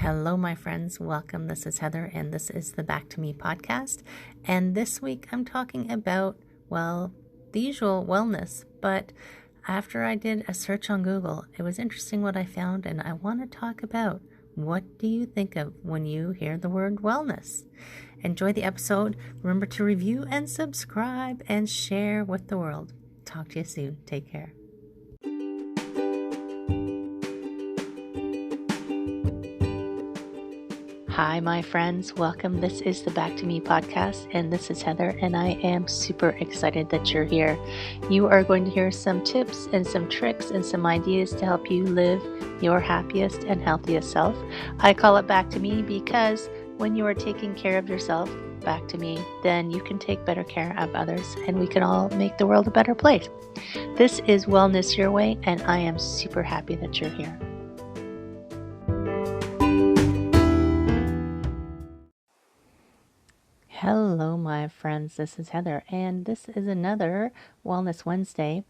Hello, my friends. Welcome. This is Heather, and this is the Back to Me podcast. And this week I'm talking about, the usual wellness. But after I did a search on Google, it was interesting what I found, and I want to talk about what do you think of when you hear the word wellness? Enjoy the episode. Remember to review and subscribe and share with the world. Talk to you soon. Take care. Hi, my friends. Welcome. This is the Back to Me podcast, and this is Heather, and I am super excited that you're here. You are going to hear some tips and some tricks and some ideas to help you live your happiest and healthiest self. I call it Back to Me because when you are taking care of yourself, back to me, then you can take better care of others, and we can all make the world a better place. This is Wellness Your Way, and I am super happy that you're here. Hello, my friends. This is Heather, and this is another Wellness Wednesday.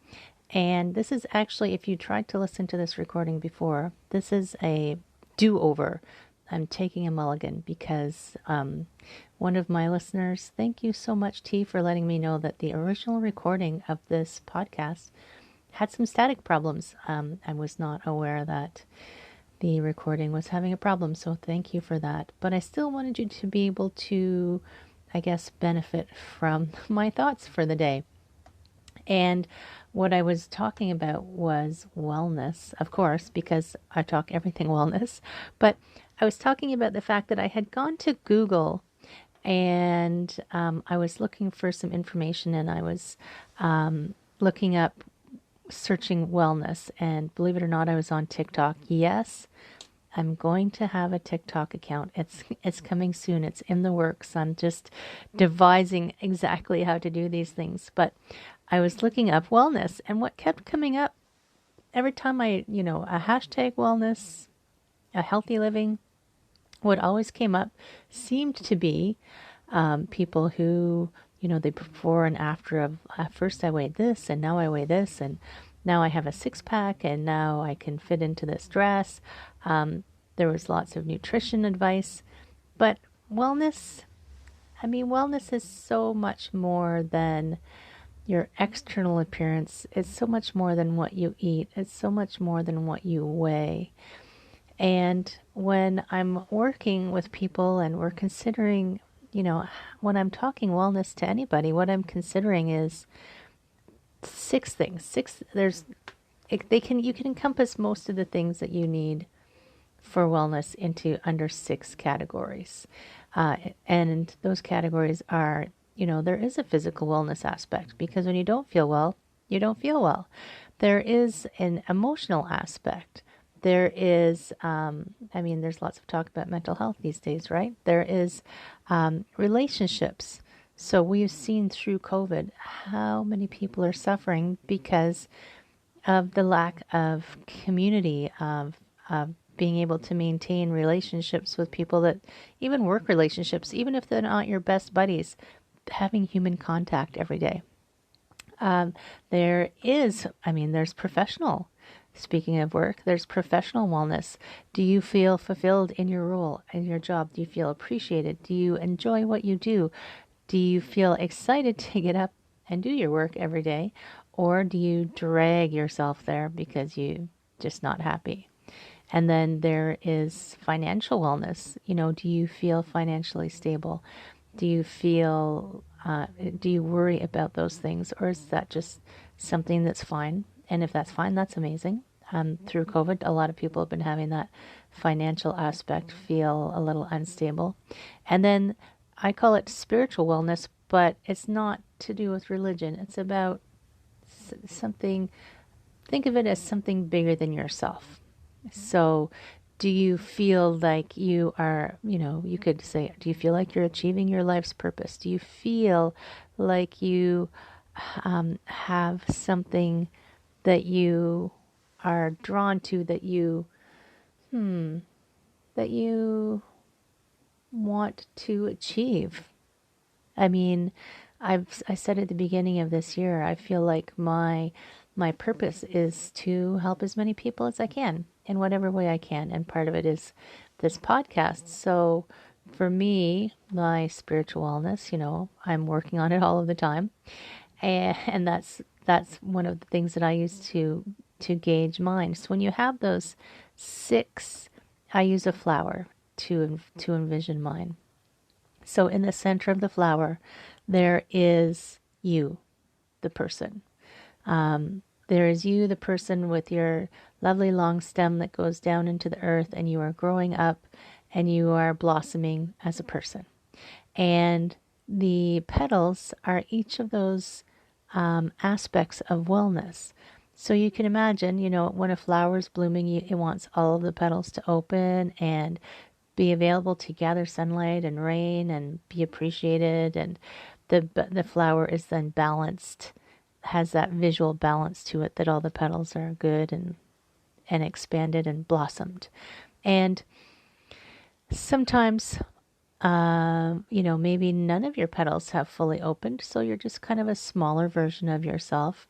And this is actually, if you tried to listen to this recording before, this is a do-over. I'm taking a mulligan because one of my listeners, thank you so much, T, for letting me know that the original recording of this podcast had some static problems. I was not aware that the recording was having a problem, so thank you for that. But I still wanted you to be able to, I guess, benefit from my thoughts for the day. And what I was talking about was wellness, of course, because I talk everything wellness. But I was talking about the fact that I had gone to Google and I was looking for some information, and I was looking up, searching wellness. And believe it or not, I was on TikTok. Yes, I'm going to have a TikTok account. It's coming soon. It's in the works. I'm just devising exactly how to do these things. But I was looking up wellness, and what kept coming up every time a hashtag wellness, a healthy living, what always came up seemed to be people who, the before and after of, first I weighed this, and now I weigh this, and now I have a six-pack, and now I can fit into this dress. There was lots of nutrition advice. But wellness is so much more than your external appearance. It's so much more than what you eat. It's so much more than what you weigh. And when I'm working with people and we're considering, when I'm talking wellness to anybody, what I'm considering is six things. You can encompass most of the things that you need for wellness into under six categories. And those categories are, there is a physical wellness aspect, because when you don't feel well, you don't feel well. There is an emotional aspect. There is, there's lots of talk about mental health these days, right? There is relationships. So we've seen through COVID how many people are suffering because of the lack of community, of being able to maintain relationships with people, that even work relationships, even if they're not your best buddies, having human contact every day. There's professional. Speaking of work, there's professional wellness. Do you feel fulfilled in your role, in your job? Do you feel appreciated? Do you enjoy what you do? Do you feel excited to get up and do your work every day? Or do you drag yourself there because you're just not happy? And then there is financial wellness. Do you feel financially stable? Do you worry about those things? Or is that just something that's fine? And if that's fine, that's amazing. Through COVID, a lot of people have been having that financial aspect feel a little unstable. And then I call it spiritual wellness, but it's not to do with religion. It's about something, think of it as something bigger than yourself. So do you feel like you are, you could say, do you feel like you're achieving your life's purpose? Do you feel like you have something that you are drawn to, that you want to achieve? I said at the beginning of this year, I feel like my purpose is to help as many people as I can. in whatever way I can. And part of it is this podcast. So for me, my spiritual wellness, I'm working on it all of the time. And that's one of the things that I use to gauge mine. So when you have those 6, I use a flower to envision mine. So in the center of the flower, there is you, the person. There is you, the person with your lovely long stem that goes down into the earth, and you are growing up and you are blossoming as a person. And the petals are each of those aspects of wellness. So you can imagine, when a flower is blooming, it wants all of the petals to open and be available to gather sunlight and rain and be appreciated. And the flower is then balanced, has that visual balance to it, that all the petals are good and expanded and blossomed. And sometimes, maybe none of your petals have fully opened, so you're just kind of a smaller version of yourself,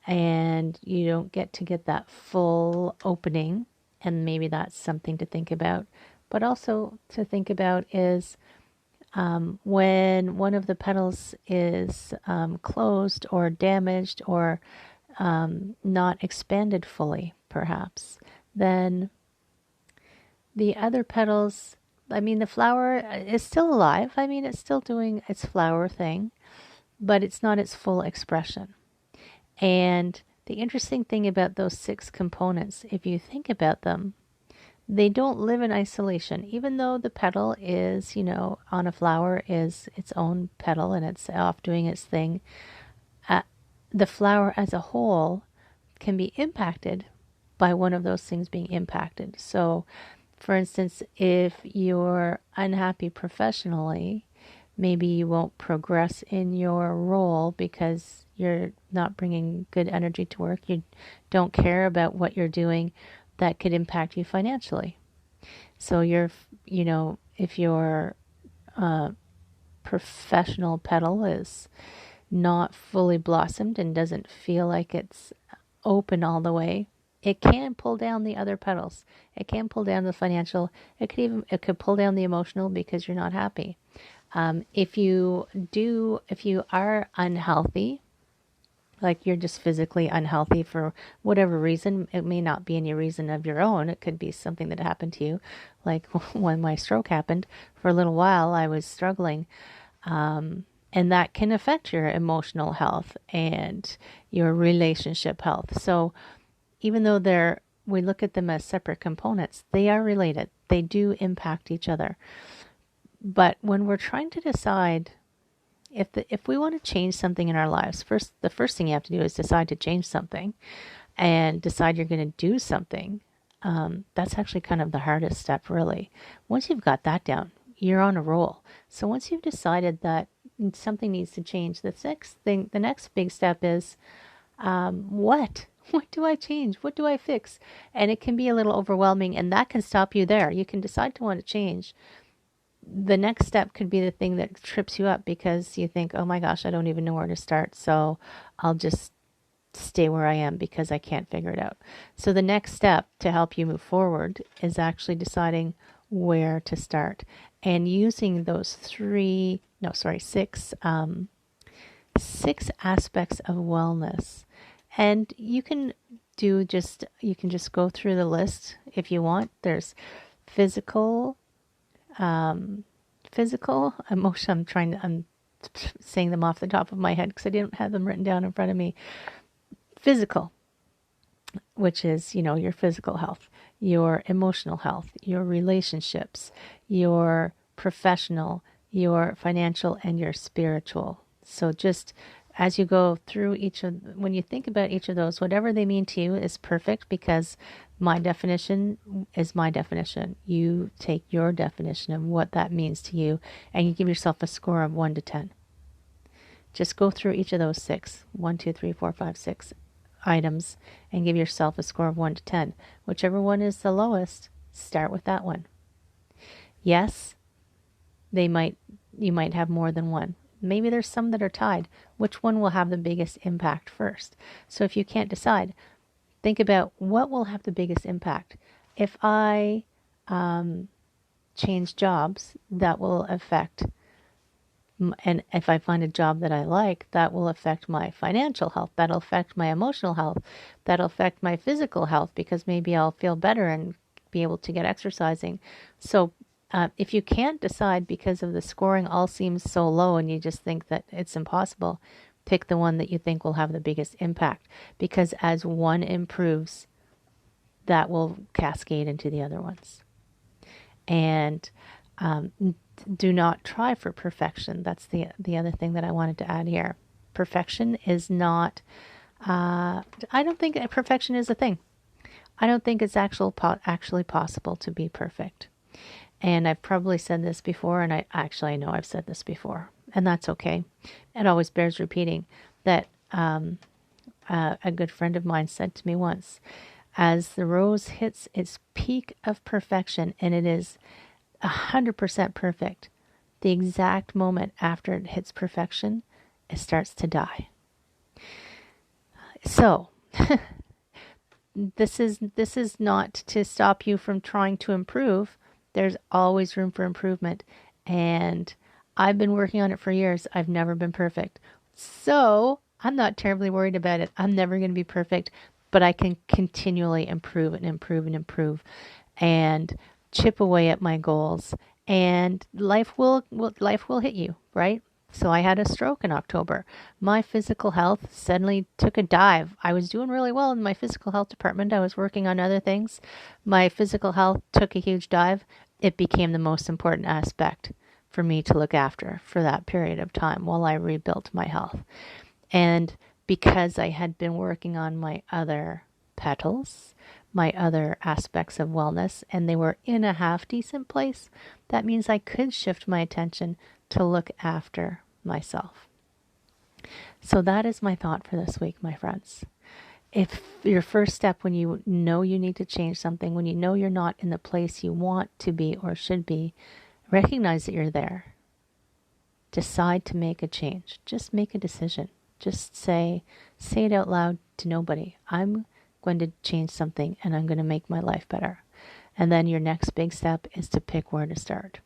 and you don't get that full opening. And maybe that's something to think about. But also to think about is when one of the petals is closed or damaged or not expanded fully, perhaps, then the other petals, the flower is still alive. It's still doing its flower thing, but it's not its full expression. And the interesting thing about those 6 components, if you think about them, they don't live in isolation. Even though the petal is, on a flower is its own petal and it's off doing its thing, the flower as a whole can be impacted by one of those things being impacted. So, for instance, if you're unhappy professionally, maybe you won't progress in your role because you're not bringing good energy to work. You don't care about what you're doing. That could impact you financially. So if your professional petal is not fully blossomed and doesn't feel like it's open all the way, it can pull down the other petals. It can pull down the financial. It could pull down the emotional because you're not happy. If you are unhealthy, like you're just physically unhealthy for whatever reason, it may not be any reason of your own. It could be something that happened to you. Like when my stroke happened, for a little while I was struggling. And that can affect your emotional health and your relationship health. So even though we look at them as separate components, they are related. They do impact each other. But when we're trying to decide if we want to change something in our lives, the first thing you have to do is decide to change something and decide you're going to do something. That's actually kind of the hardest step, really. Once you've got that down, you're on a roll. So once you've decided that something needs to change, the next big step is what? What do I change? What do I fix? And it can be a little overwhelming, and that can stop you there. You can decide to want to change. The next step could be the thing that trips you up because you think, oh my gosh, I don't even know where to start. So I'll just stay where I am because I can't figure it out. So the next step to help you move forward is actually deciding where to start and using those 6 aspects of wellness. And you can just go through the list if you want. There's physical, emotion. I'm saying them off the top of my head because I didn't have them written down in front of me. Physical, which is, your physical health, your emotional health, your relationships, your professional, your financial, and your spiritual. So just as you go through when you think about each of those, whatever they mean to you is perfect because my definition is my definition. You take your definition of what that means to you and you give yourself a score of 1 to 10. Just go through each of those 6, 1, 2, 3, 4, 5, 6 items and give yourself a score of 1 to 10. Whichever one is the lowest, start with that one. Yes, you might have more than one. Maybe there's some that are tied. Which one will have the biggest impact first? So if you can't decide, think about what will have the biggest impact. if I change jobs, that will affect, and if I find a job that I like, that will affect my financial health. That'll affect my emotional health. That'll affect my physical health because maybe I'll feel better and be able to get exercising. So if you can't decide because of the scoring all seems so low and you just think that it's impossible, pick the one that you think will have the biggest impact, because as one improves, that will cascade into the other ones. And do not try for perfection. That's the other thing that I wanted to add here. Perfection is not, I don't think perfection is a thing. I don't think it's actually possible to be perfect. And I've probably said this before, and I know I've said this before, and that's okay. It always bears repeating that a good friend of mine said to me once, as the rose hits its peak of perfection, and it is 100% perfect, the exact moment after it hits perfection, it starts to die. So, this is not to stop you from trying to improve. There's always room for improvement. And I've been working on it for years. I've never been perfect. So I'm not terribly worried about it. I'm never going to be perfect, but I can continually improve and improve and improve and chip away at my goals. And life will hit you, right? So I had a stroke in October. My physical health suddenly took a dive. I was doing really well in my physical health department. I was working on other things. My physical health took a huge dive. It became the most important aspect for me to look after for that period of time while I rebuilt my health. And because I had been working on my other petals, my other aspects of wellness, and they were in a half decent place, that means I could shift my attention to look after myself. So that is my thought for this week, my friends. If your first step, when you know you need to change something, when you know you're not in the place you want to be or should be, recognize that you're there. Decide to make a change. Just make a decision. Just say it out loud to nobody. I'm going to change something and I'm going to make my life better. And then your next big step is to pick where to start.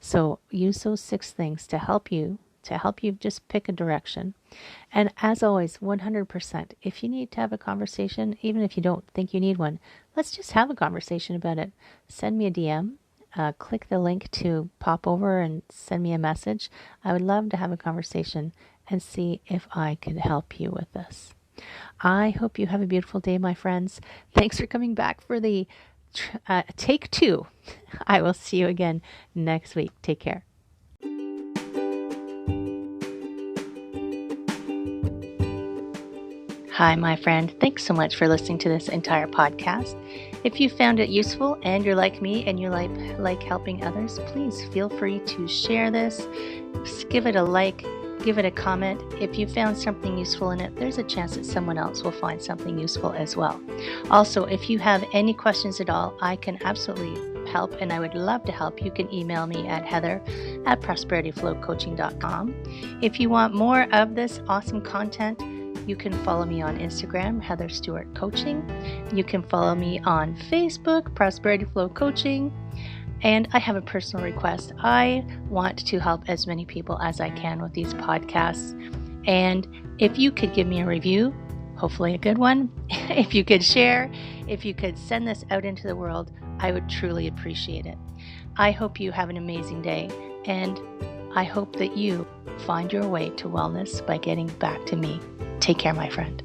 So use those 6 things to help you just pick a direction. And as always, 100%, if you need to have a conversation, even if you don't think you need one, let's just have a conversation about it. Send me a DM, click the link to pop over and send me a message. I would love to have a conversation and see if I could help you with this. I hope you have a beautiful day, my friends. Thanks for coming back for the take 2. I will see you again next week. Take care. Hi, my friend. Thanks so much for listening to this entire podcast. If you found it useful and you're like me and you like helping others, please feel free to share this. Give it a like. Give it a comment. If you found something useful in it, there's a chance that someone else will find something useful as well. Also, if you have any questions at all, I can absolutely help, and I would love to help. You can email me at heather@prosperityflowcoaching.com. If you want more of this awesome content, you can follow me on Instagram, Heather Stewart Coaching. You can follow me on Facebook, Prosperity Flow Coaching. And I have a personal request. I want to help as many people as I can with these podcasts. And if you could give me a review, hopefully a good one, if you could share, if you could send this out into the world, I would truly appreciate it. I hope you have an amazing day, and I hope that you find your way to wellness by getting back to me. Take care, my friend.